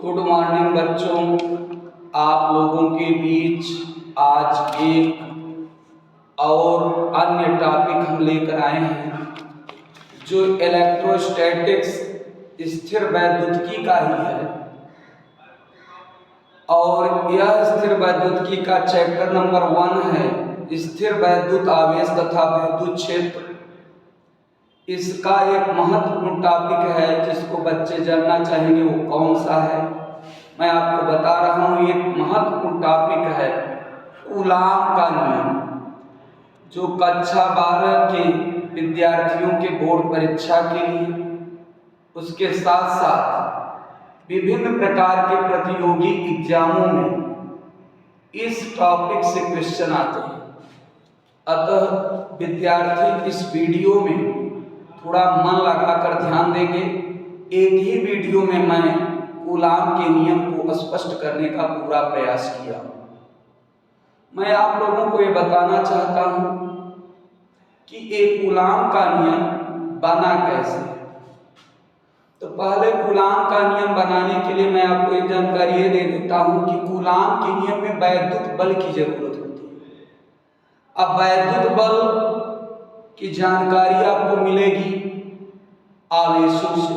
Good morning बच्चों। आप लोगों के बीच आज एक और अन्य टॉपिक हम लेकर आए हैं जो इलेक्ट्रोस्टैटिक्स स्थिर वैद्युतिकी का ही है। और यह स्थिर वैद्युतिकी का चैप्टर नंबर 1 है, स्थिर वैद्युत आवेश तथा विद्युत क्षेत्र। इसका एक महत्वपूर्ण टॉपिक है जिसको बच्चे जानना चाहेंगे, वो कौन सा है मैं आपको बता रहा हूँ। एक महत्वपूर्ण टॉपिक है कूलाम का नियम, जो कक्षा 12 के विद्यार्थियों के बोर्ड परीक्षा के लिए, उसके साथ साथ विभिन्न प्रकार के प्रतियोगी एग्जामों में इस टॉपिक से क्वेश्चन आते हैं। अतः विद्यार्थी इस वीडियो में थोड़ा मन लगाकर ध्यान देंगे। एक ही वीडियो में मैं कूलाम के नियम को स्पष्ट करने का पूरा प्रयास किया। मैं आप लोगों को ये बताना चाहता हूँ कि एक कूलाम का नियम बना कैसे। तो पहले कूलाम का नियम बनाने के लिए मैं आपको एक जानकारी ये दे देता हूँ कि कूलाम के नियम में वैद्युत बल की जरूरत होती है। अब वैद्युत बल की जानकारी आपको मिलेगी आवेशों से।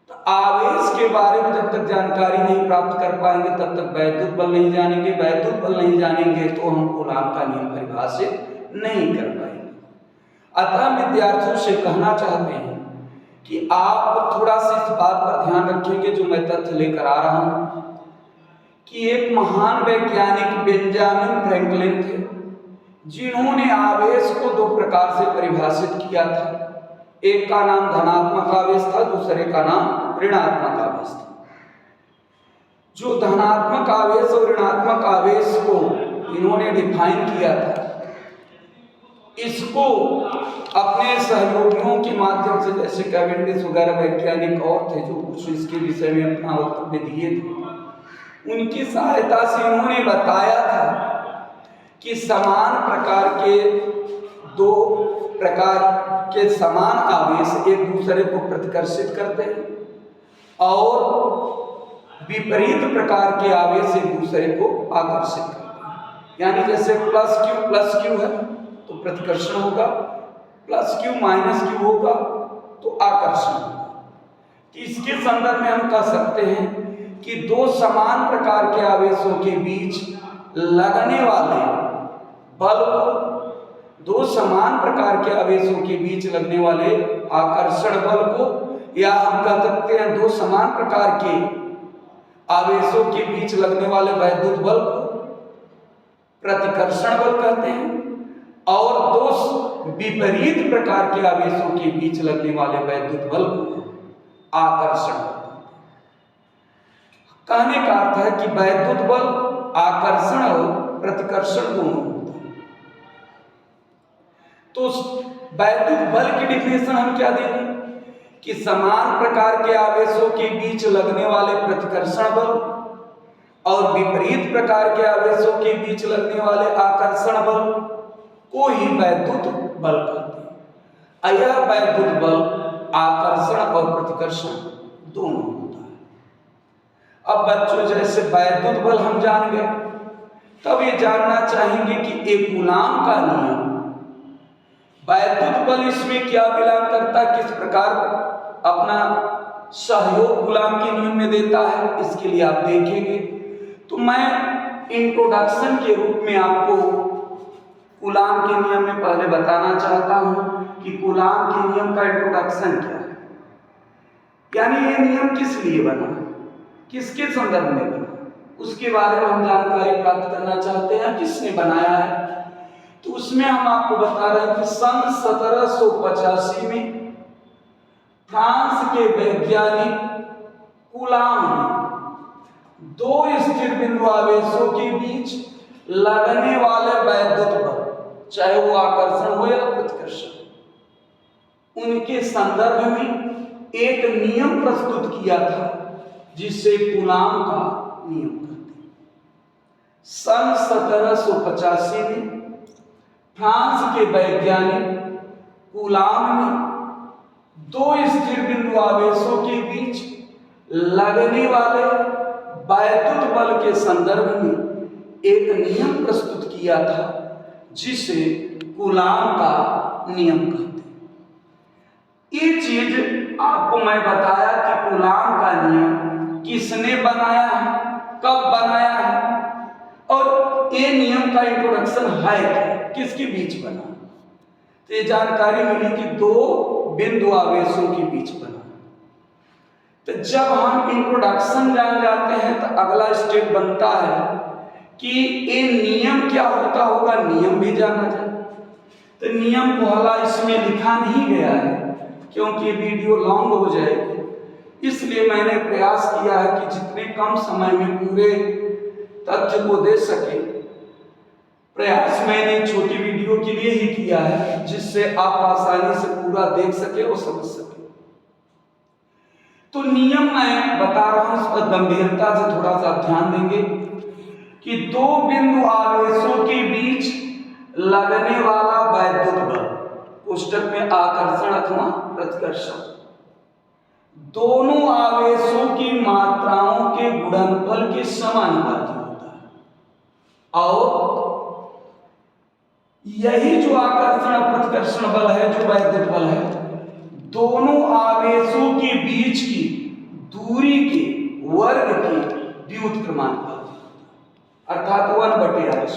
तो आवेश के बारे में जब तक जानकारी नहीं प्राप्त कर पाएंगे तब तक वैद्युत बल नहीं जानेंगे। वैद्युत बल नहीं जानेंगे तो हम कूलाम का नियम परिभाषित नहीं कर पाएंगे। अतः विद्यार्थियों से कहना चाहते हैं कि आप थोड़ा सा इस बात पर ध्यान रखेंगे जो मैं तथ्य लेकर आ रहा हूं कि एक महान वैज्ञानिक बेंजामिन फ्रैंकलिन थे, जिन्होंने आवेश को दो प्रकार से परिभाषित किया था। एक का नाम धनात्मक आवेश था, दूसरे का नाम ऋणात्मक आवेश था। जो धनात्मक आवेश और ऋणात्मक आवेश को इन्होंने डिफाइन किया था, इसको अपने सहयोगियों के माध्यम से, जैसे कैवेंडिश वगैरह वैज्ञानिक और थे जो कुछ इसके विषय में अपना वक्तव्य दिए थे, उनकी सहायता से इन्होंने बताया था कि समान प्रकार के दो प्रकार के समान आवेश एक दूसरे को प्रतिकर्षित करते हैं और विपरीत प्रकार के आवेश एक दूसरे को आकर्षित करते हैं। यानी जैसे प्लस क्यू है तो प्रतिकर्षण होगा, प्लस क्यू माइनस क्यू होगा तो आकर्षण होगा। इसके संदर्भ में हम कह सकते हैं कि दो समान प्रकार के आवेशों के बीच लगने वाले बल को, दो समान प्रकार के आवेशों के बीच लगने वाले आकर्षण बल को, या हम कह सकते हैं दो समान प्रकार के आवेशों के बीच लगने वाले वैद्युत बल को प्रतिकर्षण बल कहते हैं, और दो विपरीत प्रकार के आवेशों के बीच लगने वाले वैद्युत बल को आकर्षण बल। कहने का अर्थ है कि वैद्युत बल आकर्षण और प्रतिकर्षण दोनों होता है। तो वैद्युत बल की डिफिनेशन हम क्या देंगे कि समान प्रकार के आवेशों के बीच लगने वाले प्रतिकर्षण बल और विपरीत प्रकार के आवेशों के बीच लगने वाले आकर्षण बल को ही वैद्युत बल कहते हैं। यह वैद्युत बल आकर्षण और प्रतिकर्षण दोनों होता है। अब बच्चों जैसे वैद्युत बल हम जान गए, तब ये जानना चाहेंगे कि एक कूलाम का नियम वैद्युत बल इसमें क्या बिलोंग करता है, किस प्रकार अपना सहयोग कूलाम के नियम में देता है, इसके लिए आप देखेंगे। तो मैं इंट्रोडक्शन के रूप में आपको कूलाम के नियम में पहले बताना चाहता हूं कि कूलाम के नियम का इंट्रोडक्शन क्या है, यानी ये नियम किस लिए बना, किसके संदर्भ में बना, उसके बारे में हम जानकारी प्राप्त करना चाहते हैं, किसने बनाया है। तो उसमें हम आपको बता रहे हैं कि सन 1785 में फ्रांस के वैज्ञानिक कूलाम ने दो स्थिर बिंदु आवेशों के बीच लगने वाले वैद्युत बल, चाहे वो आकर्षण हो या प्रतिकर्षण, उनके संदर्भ में एक नियम प्रस्तुत किया था जिसे कूलाम का नियम कहते हैं। सन 1785 में फ्रांस के वैज्ञानिक कूलाम ने दो स्थिर बिंदु आवेशों के बीच लगने वाले वैद्युत बल के संदर्भ में एक नियम प्रस्तुत किया था जिसे कूलाम का नियम कहते हैं। ये चीज आपको मैं बताया कि कूलाम का नियम किसने बनाया है, कब बनाया है, और ये नियम का इंट्रोडक्शन है क्या, किसके बीच बना। तो ये जानकारी मिली कि दो बिंदु आवेशों के बीच बना। तो जब हम इंट्रोडक्शन जान जाते हैं तो अगला स्टेप बनता है कि ये नियम क्या होता होगा, नियम भी जाना जाए। तो नियम पहला इसमें लिखा नहीं गया है क्योंकि वीडियो लॉन्ग हो जाएगी, इसलिए मैंने प्रयास किया है कि जितने कम समय में पूरे तथ्य को दे सके। प्रयास मैंने छोटी वीडियो के लिए ही किया है जिससे आप आसानी से पूरा देख सके और समझ सके। तो नियम मैं बता रहा हूं, उस पर गंभीरता से थोड़ा सा ध्यान देंगे कि दो बिंदु आवेशों के बीच लगने वाला वैद्युत बल, कोष्टक में आकर्षण अथवा प्रतिकर्षण, दोनों आवेशों की मात्राओं के गुणनफल के समानुपाती होता है। और यही जो आकर्षण प्रतिकर्षण बल है, जो वैद्युत बल है, दोनों आवेशों के बीच की दूरी के वर्ग के व्युत्क्रमानुपाती, अर्थात 1/r²।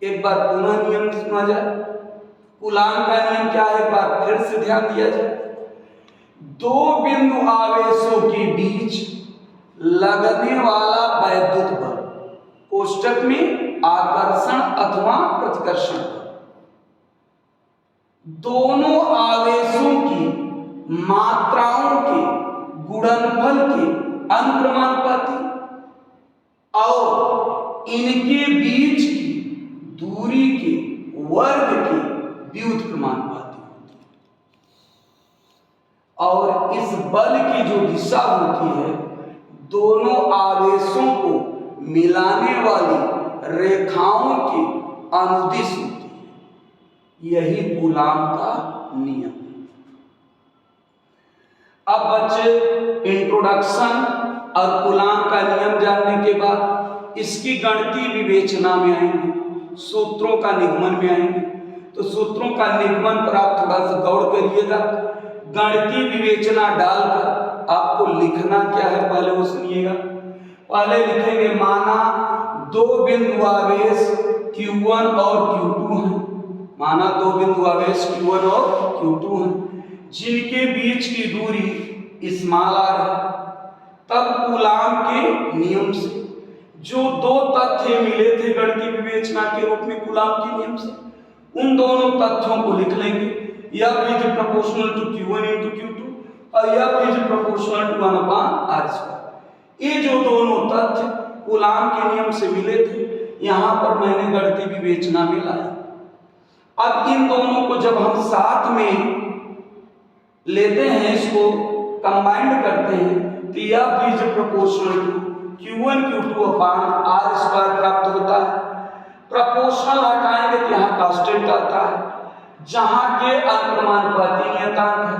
एक बार पुनः नियम सुना जाए, कूलाम का नियम क्या है, एक बार फिर से ध्यान दिया जाए। दो बिंदु आवेशों के बीच लगने वाला वैद्युत बल, कोष्टक में आकर्षण अथवा प्रतिकर्षण, दोनों आवेशों की मात्राओं के गुणनफल के अनुक्रमानुपाती और इनके बीच की दूरी के वर्ग के व्युत्क्रमानुपाती होती है। और इस बल की जो दिशा होती है, दोनों आवेशों को मिलाने वाली रेखाओं के अनुदिश होती है। यही कूलाम का नियम है। अब बच्चे इंट्रोडक्शन और कूलाम का नियम जानने के बाद इसकी गणितीय विवेचना में आएंगे, सूत्रों का निगमन में आएंगे। तो सूत्रों का निगमन पर आप थोड़ा सा गौर करिएगा। गणितीय विवेचना डालकर आपको लिखना क्या है पहले वो सुनिएगा। पहले लिखेंगे, माना दो बिंदु आवेश Q1 और Q2 हैं, माना दो बिंदु आवेश Q1 और Q2 हैं, जिनके बीच की दूरी स्मॉल r है। तब कूलाम के नियम से जो दो तथ्य मिले थे गणितीय विवेचना के रूप में कूलाम के नियम से, उन दोनों तथ्यों को लिख लेंगे। F is proportional to Q1 into Q2 और F is proportional to 1/r²। ये जो दोनों तथ्य कूलाम के नियम से मिले थे, यहां पर मैंने गणितीय विवेचना में लाया। अब इन दोनों को जब हम साथ में लेते हैं, इसको कंबाइंड करते हैं, तो F is proportional to Q1 Q2/r² प्राप्त होता है। प्रोपोर्शनल हटाएंगे तो यहाँ कांस्टेंट आता है, जहां के अनुक्रमानुपाती नियतांक है।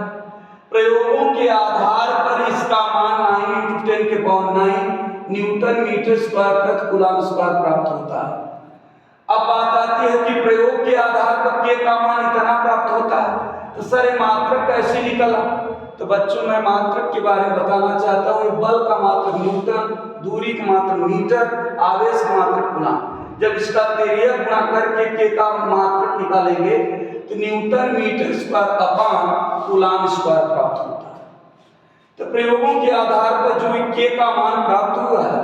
प्रयोगों के आधार पर इसका मान 9 × 10⁹ न्यूटन मीटर स्क्वायर प्रति कूलाम स्क्वायर प्राप्त होता है। अब बात आती है कि प्रयोग के आधार पर के का मान इतना प्राप्त होता है, तो सर ये मात्रक कैसे निकला? तो बच्चों मैं मात्रक के बारे में बताना चाहता हूँ। बल का मात्रक न्यूटन, दूरी का मात्रक मीटर, आवेश का मात्रक कूलाम। जब इसका तेरिया गुणा करके के का मात्रक निकालेंगे तो newton metre square upon coulomb square प्राप्त होता है। तो प्रयोगों के आधार पर जो के का मान प्राप्त हुआ है,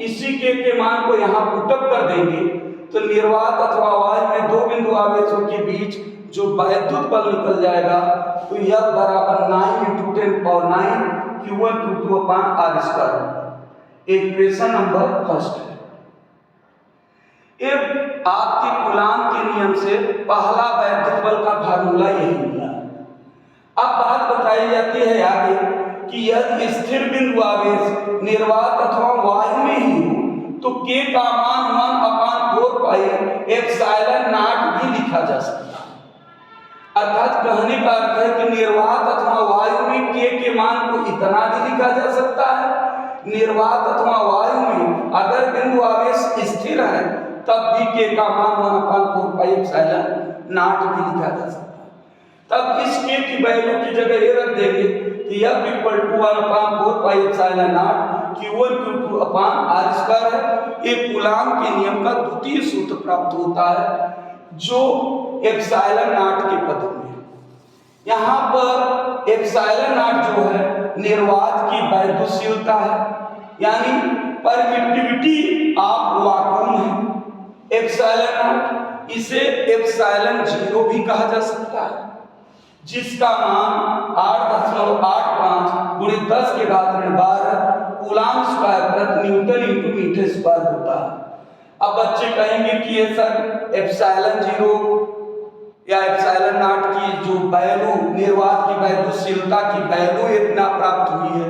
इसी के मान को यहाँ पुटअप कर देंगे तो निर्वात अथवा वायु में दो बिंदु आवेशों के बीच जो वैद्युत बल निकल जाएगा, तो यह बराबर 9 × 10⁹ Q1 Q2/r²। Equation number first है। आपके कूलाम के नियम से पहला वैद्युत बल का फार्मूला यही मिला। अब बात बताई जाती है आगे कि यदि स्थिर बिंदु आवेश निर्वात अथवा वायु में ही हो तो के का मान 1/4πε0 भी लिखा जा सकता है। अर्थात कहने का अर्थ है कि निर्वात अथवा वायु में के मान को इतना भी लिखा जा सकता निर्वात अथवा वायु में अगर बिंदु आवेश स्थिर है तब भी के का मान 1/4 नॉट भी लिखा जा सकता है। तब इस के की वैल्यू की जगह ये रख देंगे कि F equal to 1/4 naught Q1 Q2 upon R square है। ये कूलाम के नियम का द्वितीय सूत्र प्राप्त होता है जो एप्सिलॉन नॉट के पदों में। यहाँ पर एप्सिलॉन नॉट जो है निर्वात की वैद्युतशीलता है, यानी परमिटिविटी ऑफ वैक्यूम है एप्सिलॉन नॉट। इसे एप्सिलॉन 0 भी कहा जा सकता है, जिसका मान 8.85 × 10⁻12 कूलाम स्क्वायर प्रति न्यूटन इंटू मीटर स्क्वायर होता है। अब बच्चे कहेंगे कि ये सर एप्सिलॉन 0 या एप्सिलॉन नॉट की जो वैल्यू निर्वात की वैद्युतशीलता की वैल्यू इतना प्राप्त हुई है,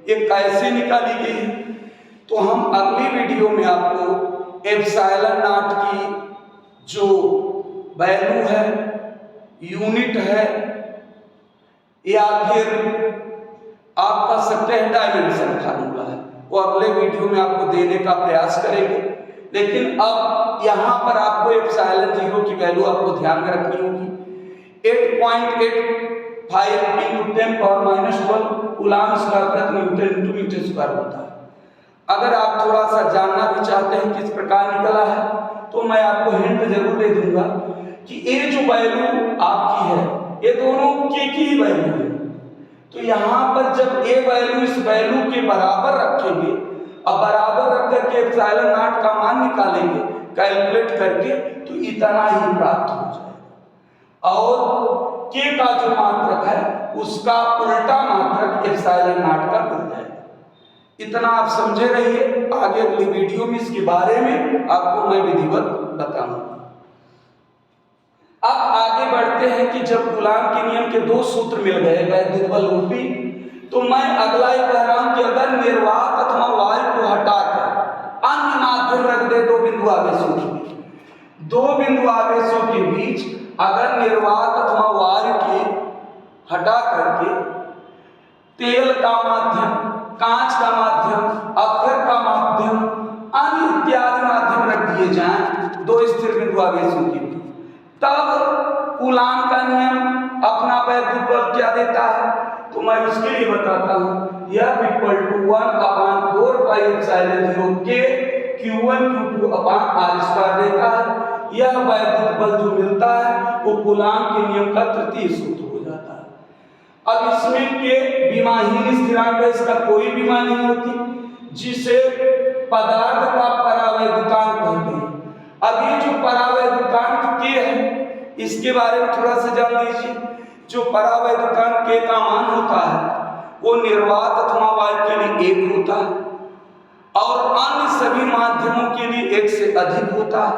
ये कैसे निकाली गई है? तो हम अगली वीडियो में आपको एप्सिलॉन नॉट की जो वैल्यू है, यूनिट है, या फिर आप कह सकते हैं डायमेंशन फार्मूला है, वो अगले वीडियो में आपको देने का प्रयास करेंगे। लेकिन अब यहाँ पर आपको एप्सिलॉन 0 की वैल्यू आपको ध्यान में रखनी होगी। 8.85 × 10⁻12 कूलाम स्क्वायर प्रति न्यूटन इंटू मीटर स्क्वायर होता है। अगर आप थोड़ा सा जानना भी चाहते हैं किस प्रकार निकला है, तो मैं आपको हिंट जरूर दे दूंगा कि ये जो वैल्यू आपकी है ये दोनों के की वैल्यू है। तो यहाँ पर जब ये वैल्यू इस वैल्यू के बराबर रखेंगे, अब बराबर रख करके एप्सिलॉन नॉट का मान निकालेंगे कैलकुलेट करके, तो इतना ही प्राप्त हो जाएगा। और के का जो मात्रक है उसका उल्टा मात्रक एप्सिलॉन नॉट का मिल जाएगा। इतना आप समझे रहिए, आगे अगली वीडियो में इसके बारे में आपको मैं विधिवत बताऊंगा। अब आगे बढ़ते हैं कि जब कूलाम के नियम के दो सूत्र मिल गए वैद्युत बल रूपी, तो मैं अगला ही कह रहा हूं कि अगर निर्वात अथवा वायु को हटाकर अन्य माध्यम रख दे दो बिंदु आवेशों के बीच, दो बिंदु आवेशों के बीच अगर निर्वात अथवा वायु के हटा करके तेल का माध्यम, कांच का माध्यम, अक्षर का माध्यम, अन्य इत्यादि माध्यम रख दिए जाएं दो स्थिर बिंदु आवेशों के बीच, तब कूलाम का नियम अपना वैद्युत बल क्या देता है? तो मैं उसके लिए बताता हूं। F इक्वल टू 1/4 के Q1 Q2 upon R square देता है। यह वैद्युत बल जो मिलता है वो कूलाम के नियम का तृतीय सूत्र हो जाता है। अब इसमें के विमाहीन स्थिरांक है, इसका कोई विमा नहीं होती, जिसे पदार्थ का परावैद्युतांक कहते हैं। अब ये जो परावैद्युतांक के है इसके बारे में थोड़ा सा जान लीजिए। जो परावैद्युतांक के का मान होता है वो निर्वात अथवा वायु के लिए 1 होता है और अन्य सभी माध्यमों के लिए 1 से अधिक होता है।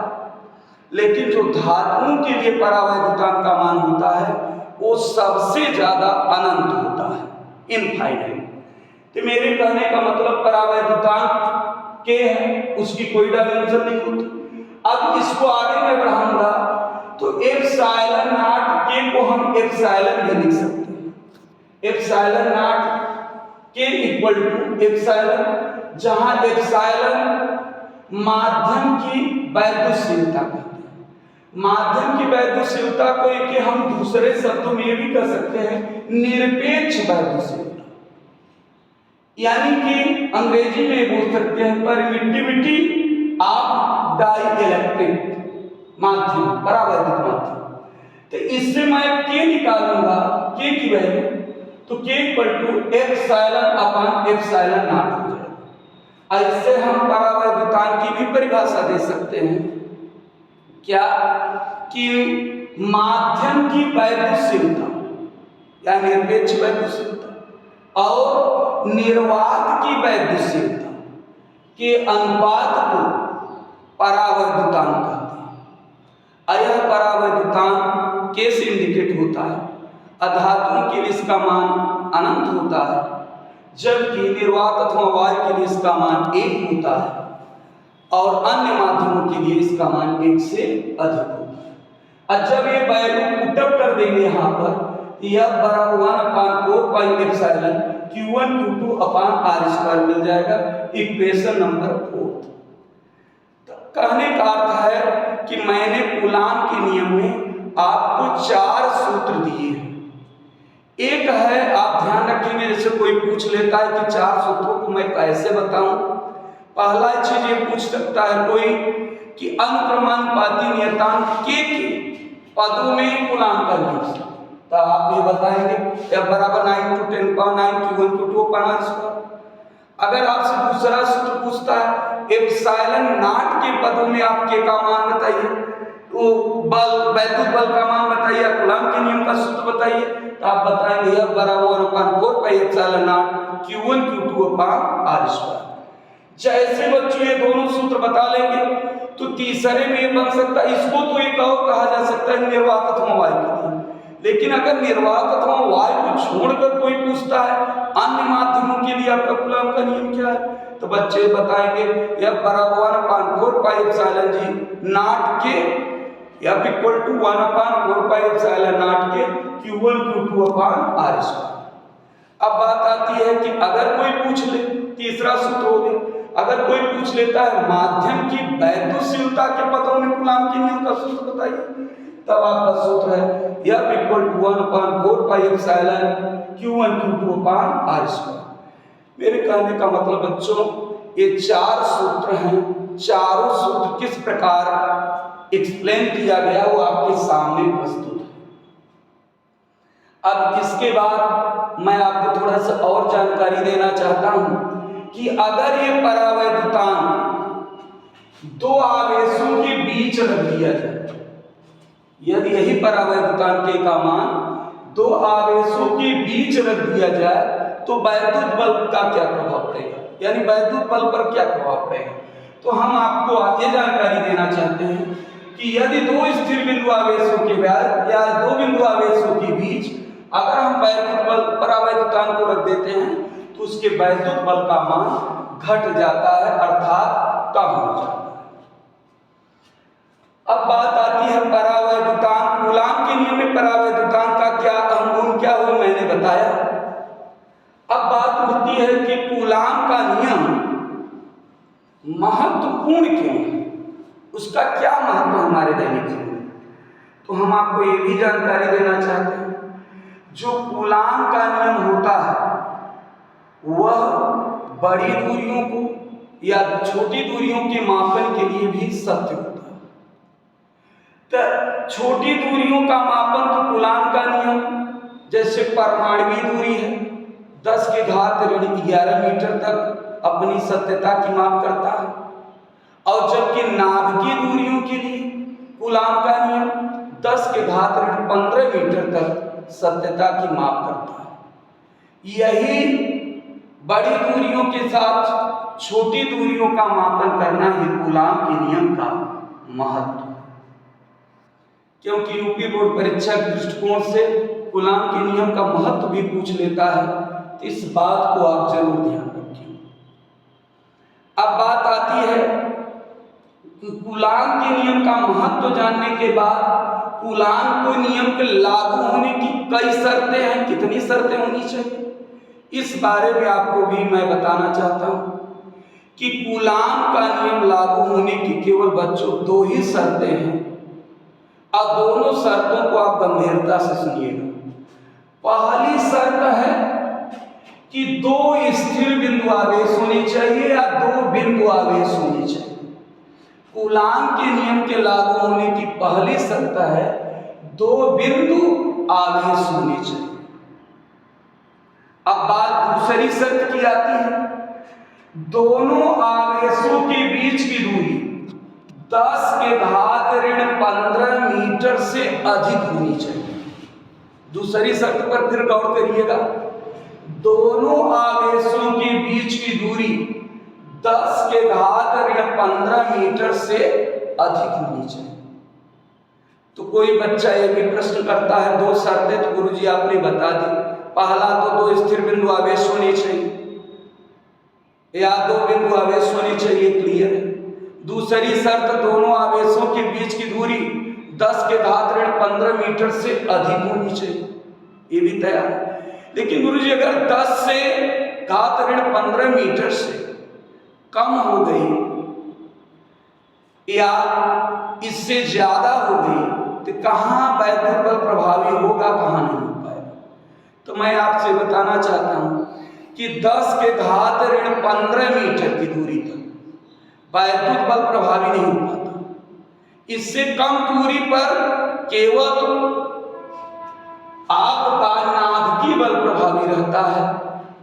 लेकिन जो धातुओं के लिए परावैद्युतांक का मान होता है वो सबसे ज्यादा अनंत होता है, इनफाइनाइट। तो मेरे कहने का मतलब परावैद्युतांक के है, उसकी कोई डायमेंशन नहीं होती। अब इसको आगे मैं बढ़ाऊंगा तो एप्सिलॉन नॉट के को हम एप्सिलॉन भी लिख सकते हैं। एप्सिलॉन नॉट के इक्वल टू एप्सिलॉन, जहां एप्सिलॉन माध्यम की वैद्युतशीलता कहते हैं। माध्यम की वैद्युतशीलता को एक हम दूसरे शब्दों में ये भी कह सकते हैं निरपेक्ष वैद्युतशीलता, यानी कि अंग्रेजी में बोल सकते हैं परमिटिविटी ऑफ डाइइलेक्ट्रिक माध्यम, परावैद्युत माध्यम। तो इससे मैं के निकालूंगा के की वैल्यू, तो K equal to epsilon upon epsilon naught हो जाएगा। ऐसे हम परावैद्युतांक की भी परिभाषा दे सकते हैं क्या कि माध्यम की वैद्युतशीलता या निरपेक्ष वैद्युतशीलता और निर्वात की वैद्युतशीलता के अनुपात को परावैद्युतांक कहते हैं। यह परावैद्युतांक कैसे इंडिकेट होता है? अधातुओं के लिए इसका मान अनंत होता है, जबकि निर्वात अथवा वायु के लिए इसका मान 1 होता है और अन्य माध्यमों के लिए इसका मान 1 से अधिक होता है। और जब ये वैल्यू पुटअप कर देंगे यहाँ पर, यह बराबर 1/4 पाई एप्सिलॉन Q1 Q2 अपान आर स्क्वायर मिल जाएगा। Equation number 4। कहने का अर्थ है कि मैंने कूलाम के नियम में आपको 4 सूत्र दिए हैं। एक है, आप ध्यान रखेंगे, जैसे कोई पूछ लेता है कि 4 सूत्रों को मैं कैसे बताऊं। पहला चीज ये पूछ सकता है कोई कि अनुक्रमानुपाती नियतांक के पदों में कूलाम का नियम, तो आप ये बताएंगे F बराबर 9 × 10⁻9 Q1 Q2 अपान आर स्क्वायर। अगर आपसे दूसरा सूत्र पूछता है एप्सिलॉन नॉट के पदों में आप के का मान बताइए, तो बल, वैद्युत बल का मान बताइए, कूलाम के नियम का सूत्र बताइए, तो आप बताएंगे F बराबर 1/4 pi epsilon naught Q1 Q2 अपान आर स्क्वायर। जैसे बच्चों ये दोनों सूत्र बता लेंगे तो तीसरे में ये बन सकता है, इसको तो एक और कहा जा सकता है निर्वात अथवा वायु के नियम। लेकिन अगर निर्वात अथवा वायु को छोड़कर कोई पूछता है अन्य माध्यमों के लिए आपका कूलाम का नियम क्या है, तो बच्चे बताएंगे F बराबर 1/4 पाई एप्सिलॉन जी naught K F equal to 1/4 pi epsilon naught K Q1 Q2 upon R square. अब बात आती है कि अगर कोई पूछ ले, तीसरा सूत्र हो गया, अगर कोई पूछ लेता है माध्यम की वैद्युतशीलता के पदों में कूलाम के नियम का सूत्र बताइए, तब आपका सूत्र है F equal to 1/4 pi epsilon Q1 Q2 upon R square. मेरे कहने का मतलब बच्चों ये 4 सूत्र हैं, चारों सूत्र किस प्रकार एक्सप्लेन किया गया वो आपके सामने प्रस्तुत है। अब इसके बाद मैं आपको थोड़ा सा और जानकारी देना चाहता हूं कि अगर ये परावैद्युतांक 2 आवेशों के बीच रख दिया जाए, यदि यही परावैद्युतांक के का मान 2 आवेशों के बीच रख दिया जाए तो वैद्युत बल का क्या प्रभाव पड़ेगा, यानी वैद्युत बल पर क्या प्रभाव पड़ेगा। तो हम आपको ये जानकारी देना चाहते हैं कि यदि 2 स्थिर बिंदु आवेशों के बीच या 2 बिंदु आवेशों के बीच अगर हम वैद्युत बल परावैद्युतांक को रख देते हैं तो उसके वैद्युत बल का मान घट जाता है, अर्थात कम हो जाता है। अब बात आती है परावैद्युतांक। कूलाम के नियम में परावैद्युतांक का क्या अहम गुण क्या हो मैंने बताया। अब बात होती है कि कूलाम का नियम महत्वपूर्ण क्यों है, उसका क्या महत्व हमारे दैनिक जीवन में, तो हम आपको ये भी जानकारी देना चाहते हैं। जो कूलाम का नियम होता है वह बड़ी दूरियों को या छोटी दूरियों के मापन के लिए भी सत्य होता है। तो छोटी दूरियों का मापन तो कूलाम का नियम, जैसे परमाणुवीय दूरी है 10 के घात ऋण 11 मीटर तक अपनी सत्यता की माप करता है, और जबकि नाभिकीय दूरियों के लिए कूलाम का नियम 10 के घात ऋण 15 मीटर तक सत्यता की माप करता है। यही बड़ी दूरियों के साथ छोटी दूरियों का मापन करना ही कूलाम के नियम का महत्व है। क्योंकि यूपी बोर्ड परीक्षा के दृष्टिकोण से कूलाम के नियम का महत्व भी पूछ लेता है, तो इस बात को आप जरूर ध्यान रखें। अब बात आती है कि कूलाम के नियम का महत्व जानने के बाद कूलाम को नियम के लागू होने की कई शर्तें हैं, कितनी शर्तें होनी चाहिए इस बारे में आपको भी मैं बताना चाहता हूं कि कूलाम का नियम लागू होने की केवल बच्चों 2 ही शर्तें हैं, और दोनों शर्तों को आप गंभीरता से सुनिएगा। पहली शर्त है कि 2 स्थिर बिंदु आवेश होने चाहिए या 2 बिंदु आवेश होने चाहिए। कूलाम के नियम के लागू होने की पहली शर्त है 2 बिंदु आवेश होने चाहिए। अब बात दूसरी शर्त की आती है, दोनों आवेशों के बीच की दूरी 10 के घात ऋण 15 मीटर से अधिक होनी चाहिए। दूसरी शर्त पर फिर गौर करिएगा, दोनों आवेशों के बीच की दूरी 10 के घात ऋण 15 मीटर से अधिक होनी चाहिए। तो कोई बच्चा ये भी प्रश्न करता है 2 शर्तें तो गुरुजी आपने बता दी, पहला तो 2 स्थिर बिंदु आवेश होने चाहिए या 2 बिंदु आवेश होने चाहिए, क्लियर है। दूसरी शर्त दोनों आवेशों के बीच की दूरी 10 के घात ऋण 15 मीटर से अधिक होनी चाहिए, ये भी तैयार है। लेकिन गुरुजी अगर 10 से घात ऋण 15 मीटर से कम हो गई या इससे ज्यादा हो गई तो कहाँ वैद्युत बल प्रभावी होगा, कहाँ नहीं हो पाएगा। तो मैं आपसे बताना चाहता हूं कि 10 के घात ऋण 15 मीटर की दूरी तक वैद्युत बल प्रभावी नहीं हो पाता। इससे कम दूरी पर केवल आपका नाभिकीय बल प्रभावी रहता है।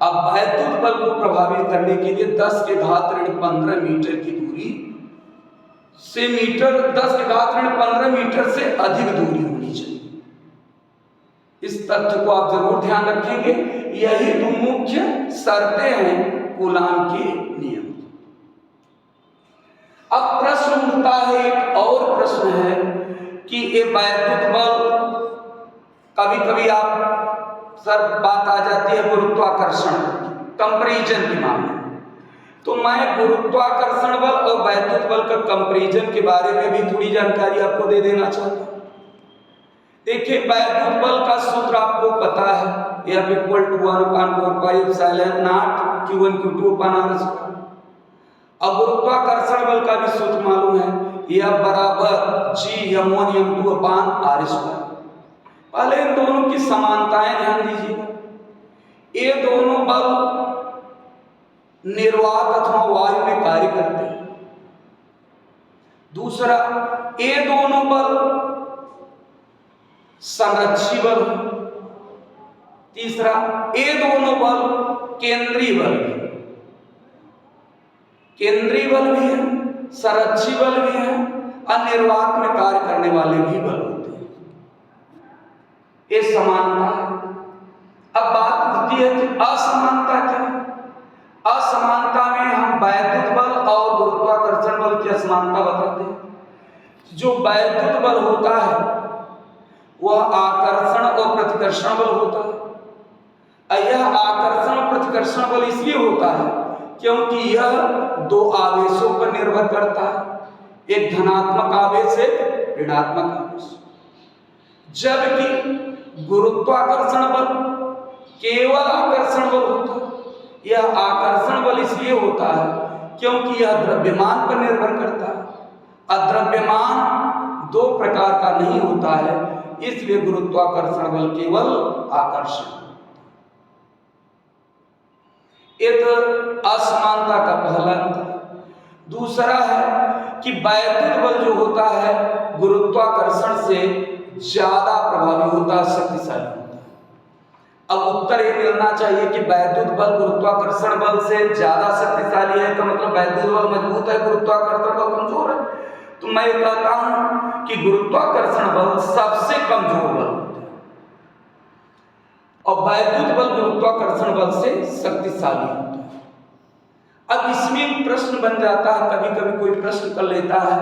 अब वैद्युत बल को प्रभावित करने के लिए 10 के घात ऋण 15 मीटर की दूरी से 10 के घात ऋण 15 मीटर से अधिक दूरी होनी चाहिए। इस तथ्य को आप जरूर ध्यान रखेंगे। यही दो मुख्य शर्तें हैं कूलाम के नियम। अब प्रश्न उठता है, एक और प्रश्न है कि ये वैद्युत बल, कभी कभी आप सर बात आ जाती है गुरुत्वाकर्षण कंपैरिजन के मामले में, तो मैं गुरुत्वाकर्षण बल और वैद्युत बल का कंपैरिजन के बारे में भी थोड़ी जानकारी आपको दे देना चाहता हूं। देखिए, वैद्युत बल का सूत्र आपको पता है, F = 1/4πε0 Q1 Q2 / r²। अब गुरुत्वाकर्षण बल का भी सूत्र मालूम है, F = G(m1m2/r²। पहले इन दोनों की समानताएं ध्यान दीजिएगा। ये दोनों बल निर्वात अथवा वायु में कार्य करते हैं। दूसरा, ये दोनों बल संरक्षी बल। तीसरा, ये दोनों बल केंद्रीय बल भी है, संरक्षी बल भी है और निर्वात में कार्य करने वाले भी बल होते हैं। ये समानता है। अब बात होती है कि असमानता क्या? असमानता में हम वैद्युत बल और गुरुत्वाकर्षण बल की असमानता बताते हैं। जो वैद्युत बल होता है वह आकर्षण और प्रतिकर्षण बल होता है। यह आकर्षण और प्रतिकर्षण बल इसलिए होता है क्योंकि यह दो आवेशों पर निर्भर करता है, एक धनात्मक आवेश है, ऋणात्मक आवेश। जबकि गुरुत्वाकर्षण बल केवल आकर्षण बल होता है। यह आकर्षण बल इसलिए होता है क्योंकि यह द्रव्यमान पर निर्भर करता है। अद्रव्यमान दो प्रकार का नहीं होता है, इसलिए गुरुत्वाकर्षण बल केवल आकर्षण। ये तो असमानता का पहला अंतर। दूसरा है कि वैद्युत बल जो होता है गुरुत्वाकर्षण से ज्यादा प्रभावी होता है, शक्तिशाली होता है। अब उत्तर ये मिलना चाहिए कि वैद्युत बल गुरुत्वाकर्षण बल से ज्यादा शक्तिशाली है, तो मतलब वैद्युत बल मजबूत है, गुरुत्वाकर्षण बल कमजोर है। तो मैं कहता हूं कि गुरुत्वाकर्षण बल सबसे कमजोर बल होता है और वैद्युत बल गुरुत्वाकर्षण बल से शक्तिशाली होता है। अब इसमें प्रश्न बन जाता है, कभी कभी कोई प्रश्न कर लेता है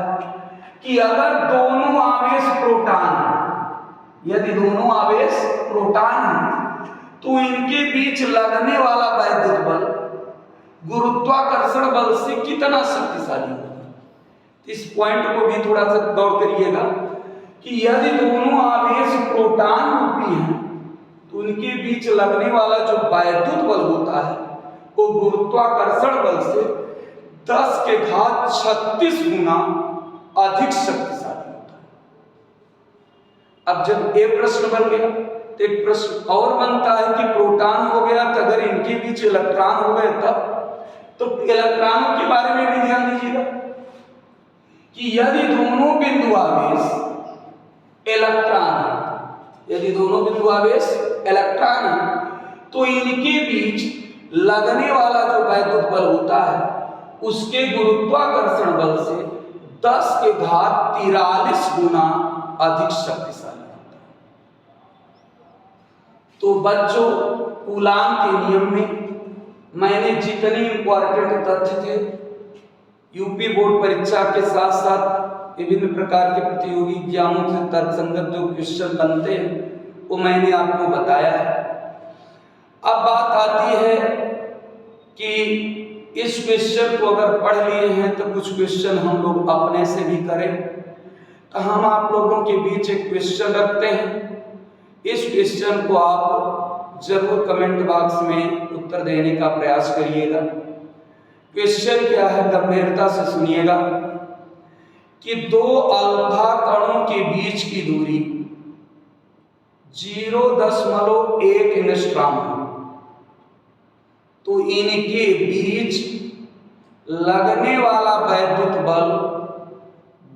कि अगर दोनों आवेश प्रोटॉन हैं, यदि दोनों आवेश प्रोटॉन हैं तो इनके बीच लगने वाला वैद्युत बल गुरुत्वाकर्षण बल से कितना शक्तिशाली होगा। इस पॉइंट को भी थोड़ा सा गौर करिएगा कि यदि दोनों आवेश प्रोटॉन रूपी हैं तो उनके बीच लगने वाला जो वैद्युत बल होता है वो गुरुत्वाकर्षण बल से 10 के घात 36 गुना अधिक शक्तिशाली होता है। अब जब ये प्रश्न बन गया तो एक प्रश्न और बनता है कि प्रोटॉन हो गया तो अगर इनके बीच इलेक्ट्रॉन हो गए तब, तो इलेक्ट्रॉनों के बारे में भी ध्यान दीजिएगा कि यदि दोनों बिंदु आवेश इलेक्ट्रॉन है, यदि दोनों बिंदु आवेश इलेक्ट्रॉन है तो इनके बीच लगने वाला जो वैद्युत बल होता है उसके गुरुत्वाकर्षण बल से 10 के घात 43 गुना अधिक शक्तिशाली होता है। तो बच्चों, कूलाम के नियम में मैंने जितने इंपॉर्टेंट तथ्य थे यूपी बोर्ड परीक्षा के साथ साथ विभिन्न प्रकार के प्रतियोगी ज्ञानों से तर्कसंगत जो क्वेश्चन बनते हैं वो मैंने आपको बताया है। अब बात आती है कि इस क्वेश्चन को अगर पढ़ लिए हैं तो कुछ क्वेश्चन हम लोग अपने से भी करें। तो हम आप लोगों के बीच एक क्वेश्चन रखते हैं, इस क्वेश्चन को आप जरूर कमेंट बॉक्स में उत्तर देने का प्रयास करिएगा। क्वेश्चन क्या है, गंभीरता से सुनिएगा कि दो अल्फा कणों के बीच की दूरी 0.1 एंगस्ट्रॉम है, तो इनके बीच लगने वाला वैद्युत बल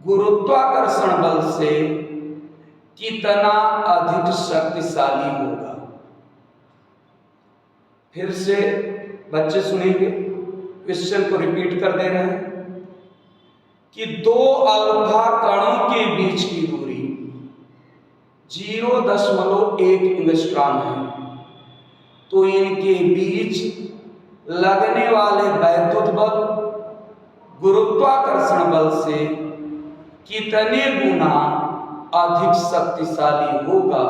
गुरुत्वाकर्षण बल से कितना अधिक शक्तिशाली होगा। फिर से बच्चे सुनेंगे, क्वेश्चन को रिपीट कर दे रहे हैं कि दो अल्फा कणों के बीच की दूरी 0.1 एंगस्ट्रॉम है, तो इनके बीच लगने वाले वैद्युत बल गुरुत्वाकर्षण बल से कितने गुना अधिक शक्तिशाली होगा।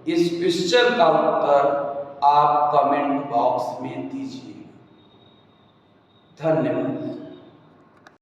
इस क्वेश्चन का उत्तर आप कमेंट बॉक्स में दीजिए। धन्यवाद।